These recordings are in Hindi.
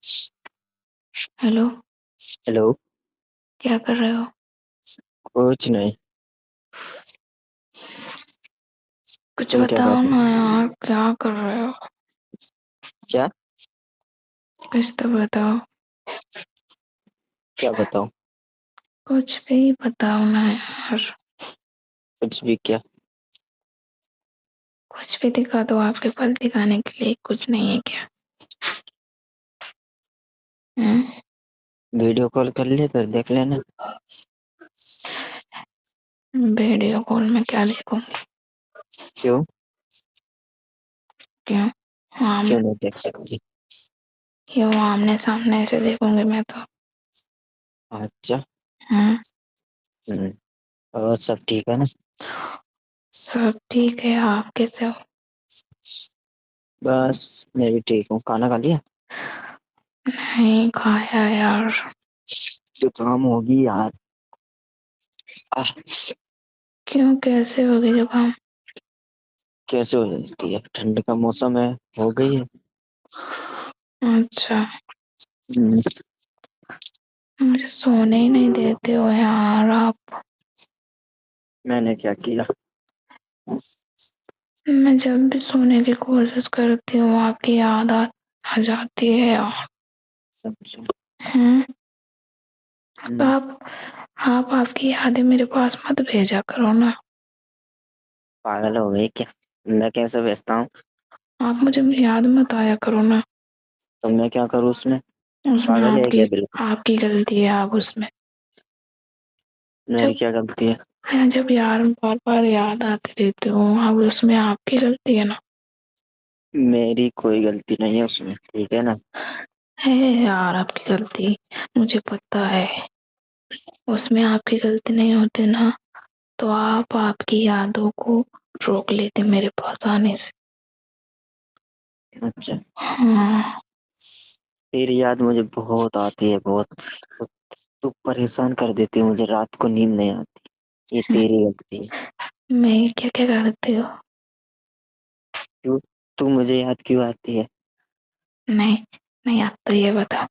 हेलो। हेलो। क्या कर रहे हो? कुछ नहीं। कुछ तुम क्या कर बताओ रहे ना हो? यार, क्या कर रहे हो? क्या? कुछ तो बताओ। क्या बताऊं? कुछ भी बताओ ना यार। कुछ भी क्या? कुछ भी दिखा दो, आपके पास दिखाने के लिए कुछ नहीं है क्या? हैं? वीडियो कॉल कर ले फिर देख लेना। वीडियो कॉल में क्या देखूंगी? क्यों? क्यों? हम क्यों नहीं देख सकती? क्यों आमने सामने से देखूंगी मैं तो? अच्छा। हैं? हम्म। और सब ठीक है ना? सब ठीक है, आप कैसे हो? बस मैं भी ठीक हूँ। खाना खा लिया? नहीं खाया यार। जुकाम होगी यार। आह, क्यों, कैसे हो गई जुकाम? कैसे हो जाती है? ठंड का मौसम है, हो गई है। अच्छा। हम्म। मुझे सोने ही नहीं देते हो यार आप। मैंने क्या किया? मैं जब भी सोने की कोशिश करती हूँ आपकी याद आ जाती है यार। अच्छा। हैं? तो हम्म। आप आपकी यादें मेरे पास मत भेजा करो ना। पागल हो गई क्या? मैं कैसे भेजता हूँ? आप मुझे याद मत आया करो ना। तो मैं क्या करूँ उसमें? उसमें पागल है आपकी क्या बिल्कुल? आपकी गलती है, आप उसमें। मेरी जब क्या गलती है? जब यार बार बार याद आते रहते हो, अब उसमें आपकी गलती है ना। मेरी कोई गलती नहीं है उसमें, ठीक है ना? है यार आपकी गलती, मुझे पता है। उसमें आपकी गलती नहीं होती ना, तो आप आपकी यादों को रोक लेते मेरे पास आने से। अच्छा। हाँ। तेरी याद मुझे बहुत आती है, बहुत। तू परेशान कर देती है मुझे, रात को नींद नहीं आती। ये तेरी गलती है। मैं क्या क्या करती हूँ? क्यों? तू मुझे याद क्यों आती है? नहीं, नहीं, आप तो ये बताओ,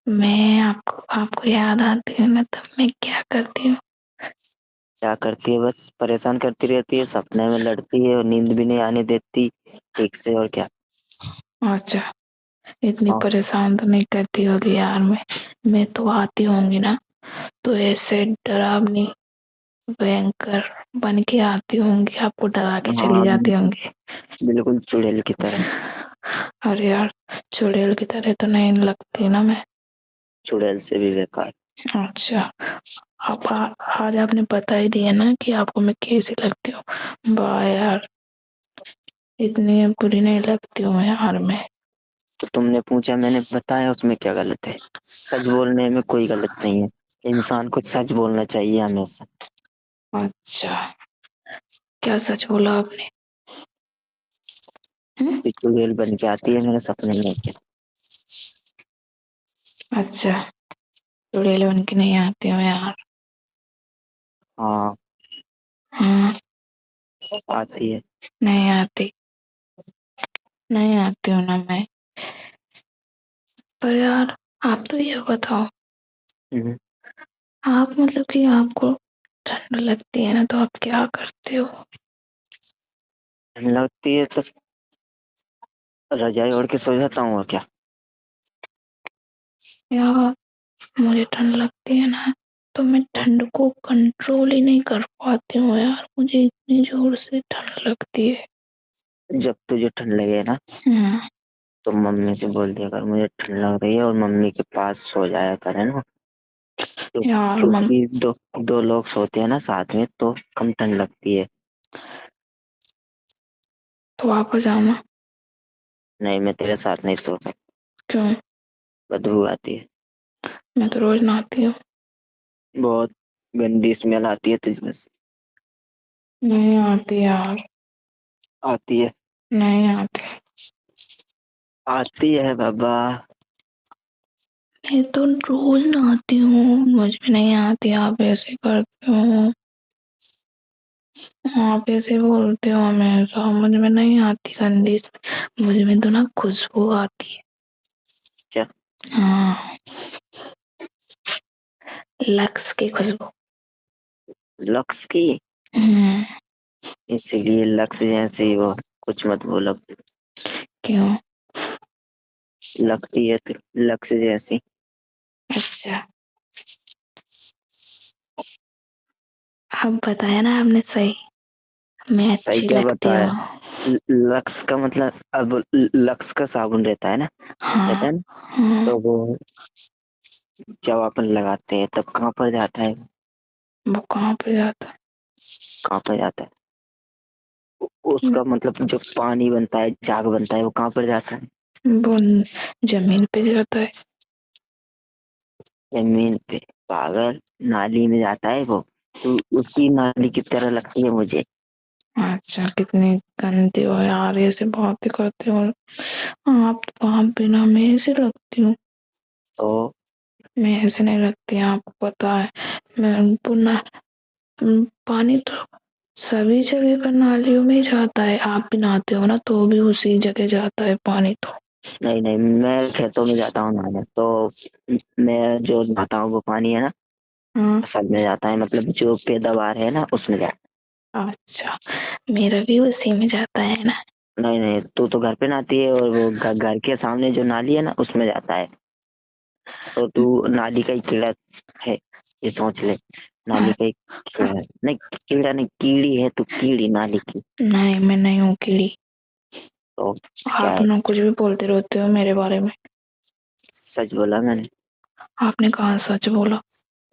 मैं आपको आपको याद आती हूँ ना, तब मैं क्या करती हूँ? क्या करती है? बस परेशान करती रहती है, सपने में लड़ती है और नींद भी नहीं आने देती ठीक से, और क्या? अच्छा, इतनी हाँ। परेशान तो नहीं करती होगी यार। मैं तो आती होंगी ना, तो ऐसे डरावनी भयंकर बन के आती होंगी, आपको डरा के चली हाँ, जाती होंगी। बिल्कुल चुड़ैल की तरह। अरे यार, चुड़ैल की तरह तो नहीं लगती ना मैं। चुड़ैल से भी बेकार। अच्छा, अब आज आपने बता ही दिया ना कि आपको मैं कैसी लगती हूँ। वाह यार, इतनी बुरी नहीं लगती हूँ यार मैं। तो तुमने पूछा, मैंने बताया, उसमें क्या गलत है? सच बोलने में कोई गलत नहीं है। इंसान को सच बोलना चाहिए हमेशा। अच्छा, क्या सच बोला आपने? हम्म? कि चुड़ैल बन के आती है मेरे सपने में क्या? अच्छा, चुड़ैल बन के नहीं आती हूँ यार। हाँ, हाँ। आती है। नहीं आती, नहीं आती हूँ ना मैं। पर यार, आप तो ये बताओ, हम्म। आप मतलब कि आपको ठंड लगती है ना, तो आप क्या करते हो? लगती है तो रजाई ओढ़ के सो जाता हूँ, और क्या? यार, मुझे ठंड लगती है ना, तो मैं ठंड को कंट्रोल ही नहीं कर पाती हूँ यार, मुझे इतनी जोर से ठंड लगती है। जब तुझे ठंड लगे ना, हाँ। तो मम्मी से बोल दिया कर मुझे ठंड लग रही है, और मम्मी के पास सो जाया करे ना। तो यार क्योंकि दो दो लोग सोते हैं ना साथ में, तो कम ठंड लगती है। तो वापस जाओ ना। नहीं, मैं तेरे साथ नहीं सो सकता। क्यों? बदबू आती है। मैं तो रोज नहाती हूँ। बहुत गंदी स्मेल आती है तुझमें से। नहीं आती यार। आती है। नहीं आती। आती है बाबा। मैं तो रोज नहाती हूँ, मुझ में नहीं आती, आप ऐसे करते हो। आप ऐसे बोलते हो हमेशा, मुझ में नहीं आती गंदी। मुझ में तो ना खुशबू आती है। क्या? हाँ, लक्स की खुशबू। लक्स की? इसीलिए लक्स जैसी वो कुछ मत बोलो। क्यों? लगती है तो लक्स जैसी। अच्छा, अब बताया ना आपने सही, मैं सही अच्छी क्या लगती बताया? हूँ। लक्स का मतलब अब लक्स का साबुन रहता है ना, रहता हाँ है ना, हाँ, तो वो जब अपन लगाते हैं तब कहाँ पर जाता है? वो कहाँ पे जाता कहाँ पर जाता है? है? उसका मतलब जो पानी बनता है, झाग बनता है, वो कहाँ पर जाता है? वो जमीन पे जाता है। जमीन पे? पागल, नाली में जाता है वो। तो उसकी नाली की तरह लगती है मुझे। अच्छा, कितनी गंदी हो यार, ऐसे बातें करते हो आप बिना मैं ऐसे लगती हूँ? तो मैं ऐसे नहीं लगती, आपको पता है। मैं पुनः पानी तो सभी जगह का नालियों में ही जाता है, आप भी नहाते हो ना तो भी उसी जगह जाता है पानी तो। नहीं नहीं, मैं खेतों में जाता हूँ नहाने, तो मैं जो नहाता हूँ वो पानी है ना, हाँ। फसल में जाता है, मतलब जो पैदावार है ना उसमें जाता अच्छा, मेरा भी उसी में जाता है ना। है। नहीं नहीं, तू तो घर पे नहाती है, और वो घर के सामने जो नाली है ना उसमें जाता है। तो तू नाली का ही कीड़ा है, ये सोच ले। नाली हाँ, का ही कीड़ा है। नहीं, कीड़ा नहीं, कीड़ी है तू, कीड़ी नाली की। नहीं मैं नहीं हूँ कीड़ी। तो क्या आप है? ना कुछ भी बोलते रहते हो मेरे बारे में। सच बोला मैंने। आपने कहाँ सच बोला?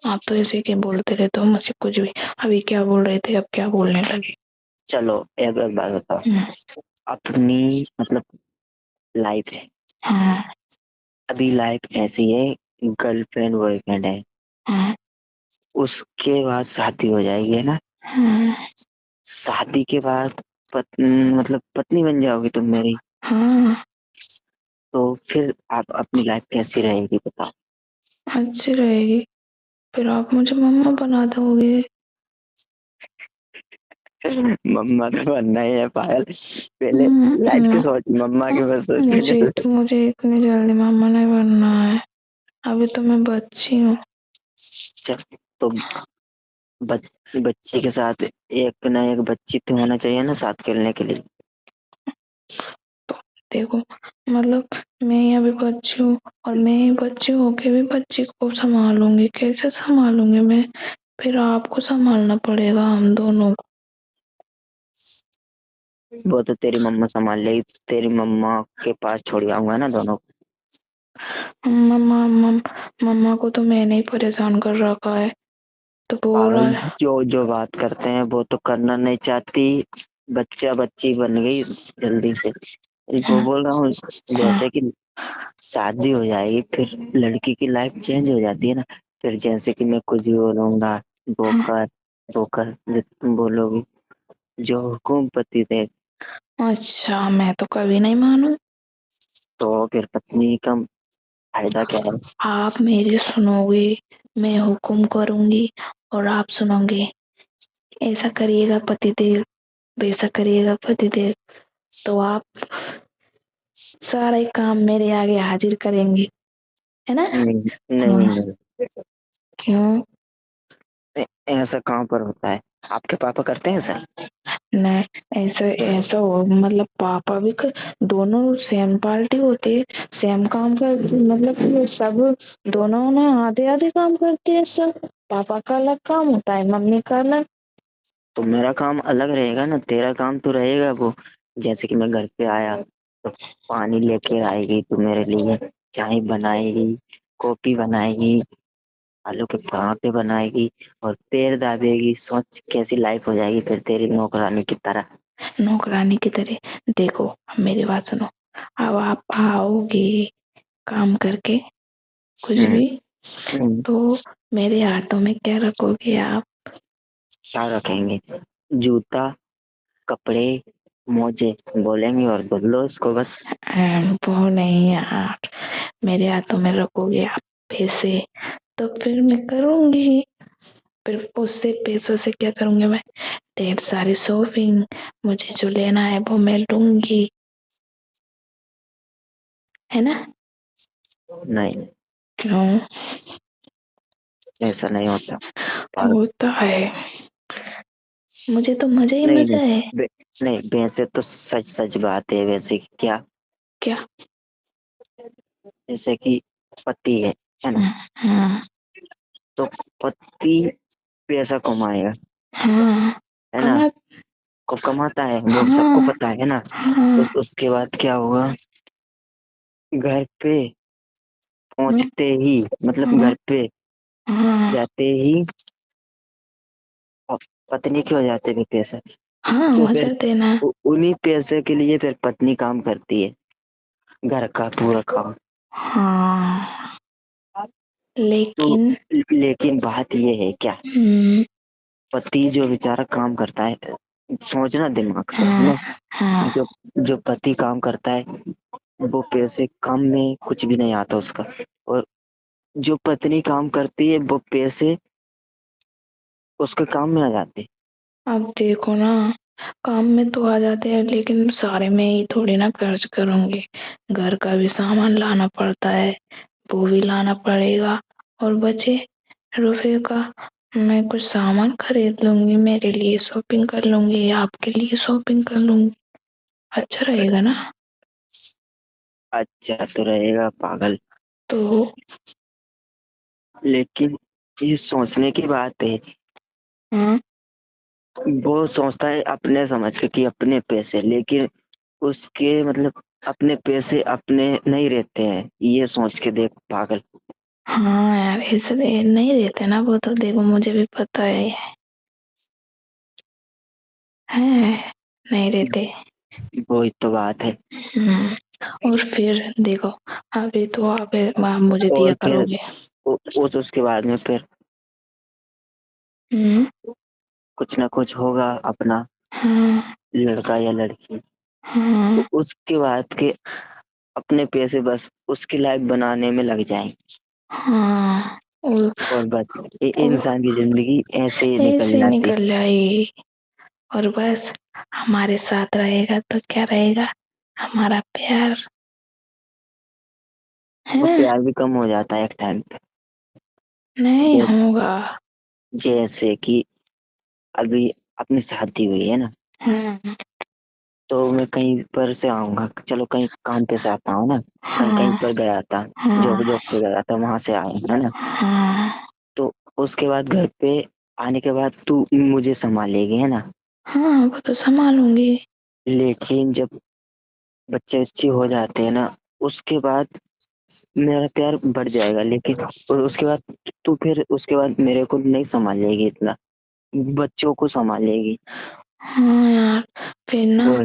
आप तो ऐसे के बोलते रहते हो मुझसे कुछ भी। अभी क्या बोल रहे थे, अब क्या बोलने लगे? चलो एक एक बात बताओ। हम्म, अपनी मतलब लाइफ है, हाँ अभी लाइफ ऐसी है, गर्लफ्रेंड बॉयफ्रेंड है, हाँ उसके बाद शादी हो जाएगी, है ना? हाँ शादी के बाद मतलब पत्नी बन जाओगी तुम मेरी। हाँ, तो फिर आप अपनी लाइफ कैसी रहेगी बताओ? अच्छी रहेगी। फिर आप मुझे मम्मा बना दोगे। मम्मा तो बनना ही है पायल, पहले लाइफ की हम्म, सोच, मम्मा की बस सोच के चल। मुझे इतनी जल्दी मम्मा नहीं बनना है। अभी तो मैं बच्ची हूँ। चल, तो बच्ची के साथ एक ना एक बच्ची तो होना चाहिए ना साथ खेलने के लिए। तो देखो, मतलब मैं ही अभी बच्ची हूँ, और मैं ही बच्ची होके भी बच्ची को संभालूंगी, कैसे संभालूंगी मैं? फिर आपको संभालना पड़ेगा हम दोनों को। वो तो तेरी मम्मा संभाल लेगी, तेरी मम्मा के पास छोड़ आऊंगा ना दोनों को। मम्मा मम्मा को तो मैंने ही परेशान कर रखा है, तो बोल रहा पागल, है। जो जो बात करते हैं वो तो करना नहीं चाहती, बच्चा बच्ची बन गई जल्दी से। वो हाँ बोल रहा हूँ, हाँ जैसे कि शादी हो जाएगी फिर लड़की की लाइफ चेंज हो जाती है ना। फिर जैसे कि मैं कुछ भी बोलूंगा, वो हाँ। कर वो कर, जो तुम बोलोगी, जो हुकुम पति दे। अच्छा, मैं तो कभी नहीं मानू। तो फिर पत्नी का फायदा क्या है? आप मेरी सुनोगे, मैं हुकुम करूंगी और आप सुनोगे। ऐसा करिएगा पतिदेव, वैसा करिएगा पतिदेव, तो आप सारे काम मेरे आगे हाजिर करेंगे, है ना? नहीं नहीं हाँ। नहीं, क्यों? ऐसा कहाँ पर होता है? आपके पापा करते हैं सर? नहीं, ऐसा ऐसा हो मतलब पापा भी दोनों सेम पार्टी होती है, सेम काम कर, मतलब कि सब दोनों ना आधे आधे काम करते हैं सब। पापा का अलग काम होता है, मम्मी का अलग। तो मेरा काम अलग रहेगा ना, तेरा काम तो रहेगा वो। जैसे कि मैं घर पे आया तो पानी लेके आएगी तू मेरे लिए, चाय बनाएगी, कॉफी बनाएगी, आलू के पराठे बनाएगी, और पैर दाबेगी। सोच कैसी लाइफ हो जाएगी फिर तेरी नौकरानी की तरह। नौकरानी की तरह? देखो, मेरी बात सुनो। अब आप आओगे काम करके कुछ हम्म भी, हम्म, तो मेरे हाथों में क्या रखोगे आप? क्या रखेंगे? जूता, कपड़े, मोजे बोलेंगे और बदलो उसको बस। वो नहीं यार, मेरे हाथों में रखोगे आप पैसे, तो फिर मैं करूंगी। फिर उससे पैसों से क्या करूंगी मैं? ढेर सारी शॉपिंग, मुझे जो लेना है वो मैं लूंगी, है ना? नहीं, क्यों? ऐसा नहीं होता। होता है, मुझे तो मजा ही नहीं मजा नहीं है। नहीं, वैसे तो सच सच बात है। वैसे कि क्या, क्या? जैसे कि पति है ना, हाँ तो पति पैसा कमाएगा, हाँ है ना, कमा। को कमाता है, वो सबको हाँ पता है ना। हाँ उसके बाद क्या हुआ, घर पे हाँ पहुंचते ही, मतलब हाँ घर पे हाँ जाते ही पत्नी के हो जाते थे पैसे। हाँ, तो हो फिर जाते ना। उन्हीं पैसे के लिए फिर पत्नी काम करती है, घर का पूरा काम। हाँ तो लेकिन लेकिन बात ये है क्या, पति जो बेचारा काम करता है, सोचना दिमाग से, है हाँ ना, हाँ जो जो पति काम करता है वो पैसे कम में कुछ भी नहीं आता उसका, और जो पत्नी काम करती है वो पैसे उसके काम में आ जाते। अब देखो ना, काम में तो आ जाते हैं लेकिन सारे में ही थोड़ी ना खर्च करूंगी। घर का भी सामान लाना पड़ता है, वो भी लाना पड़ेगा। और बचे रुपए का मैं कुछ सामान खरीद लूंगी, मेरे लिए शॉपिंग कर लूंगी, आपके लिए शॉपिंग कर लूंगी। अच्छा रहेगा ना? अच्छा तो रहेगा पागल, तो लेकिन ये सोचने की बात है। हाँ वो सोचता है अपने समझ के कि अपने पैसे, लेकिन उसके मतलब अपने पैसे अपने नहीं रहते हैं, ये सोच के देख पागल। हाँ यार, इसलिए नहीं देते ना वो, तो देखो मुझे भी पता है नहीं देते। वही तो बात है। और फिर देखो, अभी तो आप मुझे दिया और फिर करोगे। उसके बाद में फिर हम्म। कुछ ना कुछ होगा अपना, हाँ लड़का या लड़की। तो हाँ उसके बाद के अपने पैसे बस उसकी लाइफ बनाने में लग जाएंगे, हाँ। और बस और इंसान की जिंदगी ऐसे ही निकल ऐसे जाती। निकल जाए, और बस हमारे साथ रहेगा तो क्या रहेगा, हमारा प्यार, है वो ना? प्यार भी कम हो जाता है एक टाइम पे। नहीं जै- होगा। जैसे कि अभी अपनी शादी हुई है ना, हाँ तो मैं कहीं पर से आऊंगा, चलो कहीं काम पे से आता हूँ ना, कहीं कहीं हाँ पर गया था, जॉब हाँ जॉब पे गया था, वहां से आया है ना। हाँ तो उसके बाद घर पे आने के बाद तू मुझे संभालेगी, है ना। हाँ, वो तो संभालूंगी। लेकिन जब बच्चे बच्चे हो जाते हैं ना, उसके बाद मेरा प्यार बढ़ जाएगा, लेकिन उसके बाद तू फिर उसके बाद मेरे को नहीं संभालेगी इतना, बच्चों को संभालेगी। हाँ यार, फिर ना, वो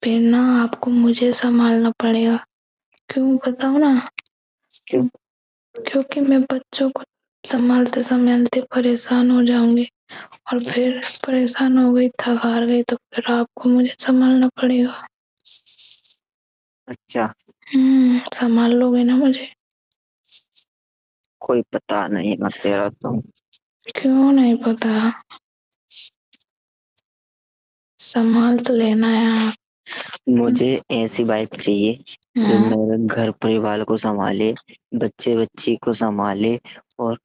है ना। आपको मुझे संभालना पड़ेगा। क्यों बताओ ना? क्यों? क्योंकि मैं बच्चों को संभालते संभालते परेशान हो जाऊंगी, और फिर परेशान हो गई, थक हार गई, तो फिर आपको मुझे संभालना पड़ेगा। अच्छा, संभाल लोगे ना मुझे? कोई पता नहीं ना तेरा तो। क्यों नहीं पता? संभाल तो लेना है आप। मुझे ऐसी वाइफ चाहिए जो हाँ, मेरे घर परिवार को संभाले, बच्चे बच्ची को संभाले, और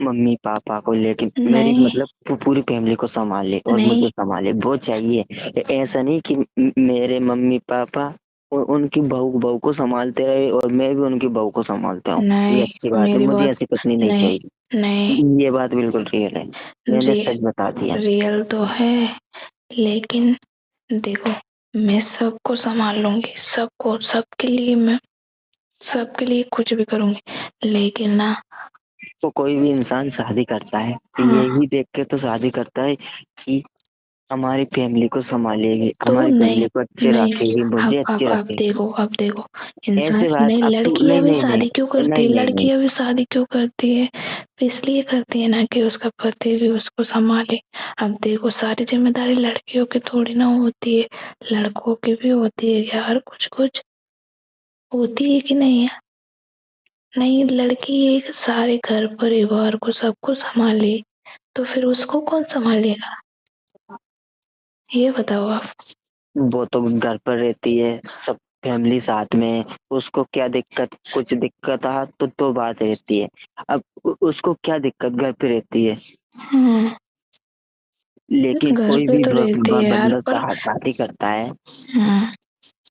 मम्मी पापा को, लेकिन मेरी नहीं मतलब पूरी फैमिली को संभाले और नहीं मुझे संभाले, वो चाहिए। ऐसा नहीं कि मेरे मम्मी पापा उनकी बहू बहू को संभालते रहे और मैं भी उनकी बहू को संभालता हूँ, ये अच्छी नहीं, बात है। मेरी मुझे बात ऐसी पत्नी नहीं नहीं। चाहिए, नहीं, ये बात बिल्कुल रियल है, मैंने सच बता दिया। रियल तो है, लेकिन देखो, मैं सबको संभाल लूंगी, सबको, सबके लिए मैं, सबके लिए कुछ भी करूंगी, लेकिन ना। तो कोई भी इंसान शादी करता है तो हाँ यही देख के तो शादी करता है कि हमारी फैमिली को संभालेगी, तो हमारी नहीं, फैमिली को अच्छे रखेगी, मुझे अच्छे अब रखेगी। देखो, इंसान ऐसे बात नहीं, अब तू, लड़कियां नहीं भी नहीं नहीं शादी क्यों करती है? नहीं नहीं नहीं लड़कियां भी शादी क्यों करती है? तो इसलिए करती है ना कि उसका पति भी उसको संभाले। अब देखो, सारी जिम्मेदारी लड़कियों की थोड़ी ना होती है, लड़कों की भी होती है यार, कुछ कुछ होती है कि नहीं है? नहीं, लड़की एक सारे घर परिवार को, सबको संभाले, तो फिर उसको कौन संभालेगा? ये बताओ आप। वो तो घर पर रहती है, सब फैमिली साथ में है, उसको क्या दिक्कत, कुछ दिक्कत आ तो बात रहती है। अब उसको क्या दिक्कत, घर पे रहती है। लेकिन घर कोई पे भी तो रहती है यार, बंदा पर शादी करता है,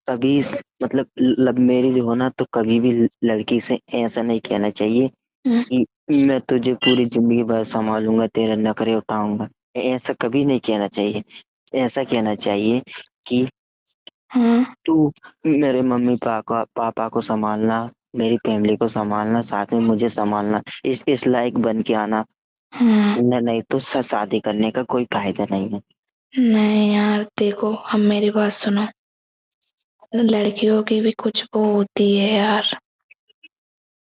कभी मतलब लव मैरिज होना तो कभी भी लड़की से ऐसा नहीं कहना चाहिए कि मैं तुझे पूरी जिंदगी भर संभालूंगा, तेरे नखरे उठाऊंगा। ऐसा कभी नहीं कहना चाहिए। ऐसा कहना चाहिए कि तू मेरे मम्मी पापा को संभालना, मेरी फैमिली को संभालना, साथ में मुझे संभालना, इस लायक बन के आना। नहीं तो शादी करने का कोई फायदा नहीं है। नहीं यार देखो, हम मेरी बात सुनो, लड़कियों की भी कुछ वो होती है यार,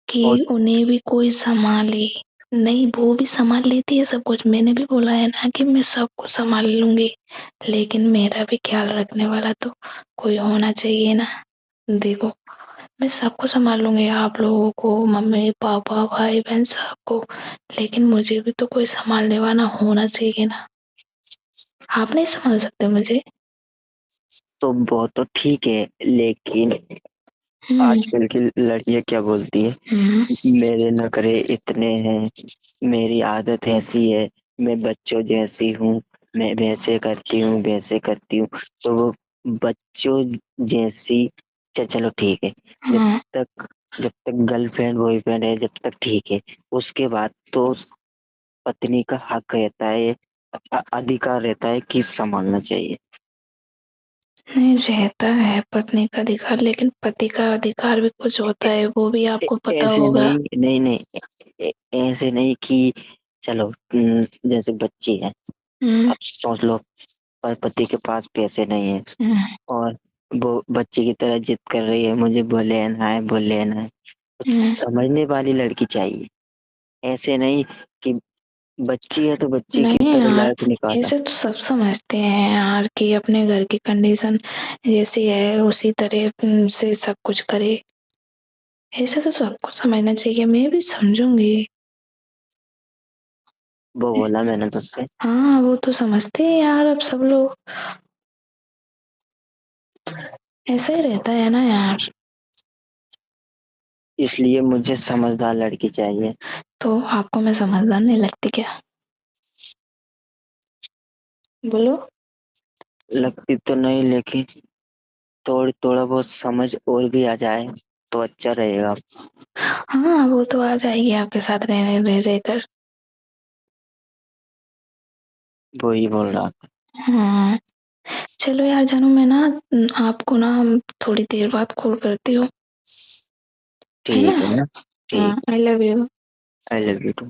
कि और उन्हें भी कोई संभाले। नहीं, वो भी संभाल लेती है सब कुछ, मैंने भी बोला है ना कि मैं सबको संभाल लूंगी, लेकिन मेरा भी ख्याल रखने वाला तो कोई होना चाहिए ना। देखो, मैं सबको संभाल लूंगी, आप लोगों को, मम्मी पापा भाई बहन सबको, लेकिन मुझे भी तो कोई संभालने वाला होना चाहिए ना। आप नहीं संभाल सकते मुझे? तो बहुत तो ठीक है, लेकिन आजकल की लड़कियां क्या बोलती है, मेरे नखरे इतने हैं, मेरी आदत ऐसी है, मैं बच्चों जैसी हूँ, मैं वैसे करती हूँ वैसे करती हूँ। तो वो बच्चों जैसी, चलो ठीक है, जब तक गर्लफ्रेंड बॉयफ्रेंड है जब तक ठीक है, उसके बाद तो पत्नी का हक रहता है, अधिकार रहता है कि संभालना चाहिए। नहीं, रहता है पत्नी का अधिकार, लेकिन पति का अधिकार भी कुछ होता है, वो भी आपको पता ऐसे होगा। नहीं नहीं नहीं, ऐसे नहीं कि चलो जैसे बच्ची है, अब सोच लो पति के पास पैसे नहीं है और वो बच्चे की तरह जिद कर रही है, मुझे वो लेना है वो लेना है। समझने वाली लड़की चाहिए, ऐसे नहीं कि बच्ची है तो बच्ची की नहीं तरह यार, लाइफ निकाला। ऐसे तो सब समझते हैं यार कि अपने घर की कंडीशन जैसी है उसी तरह से सब कुछ करे। ऐसे तो सबको समझना चाहिए, मैं भी समझूंगी। वो बोला मैंने तुझसे। हाँ, वो तो समझते हैं यार, अब सब लोग ऐसा ही रहता है ना यार। इसलिए मुझे समझदार लड़की चाहिए। तो आपको मैं समझदार नहीं लगती क्या? बोलो। लगती तो नहीं, लेकिन थोड़ा बहुत समझ और भी आ जाए तो अच्छा रहेगा। हाँ, वो तो आ जाएगी आपके साथ रहने रह रहकर। वो ही बोल रहा था। हाँ, चलो यार जानू, मैं ना आपको ना थोड़ी देर बाद कॉल करती हूँ, है ना? ठीक है ना। हाँ, ठीक। I love you. I love you to.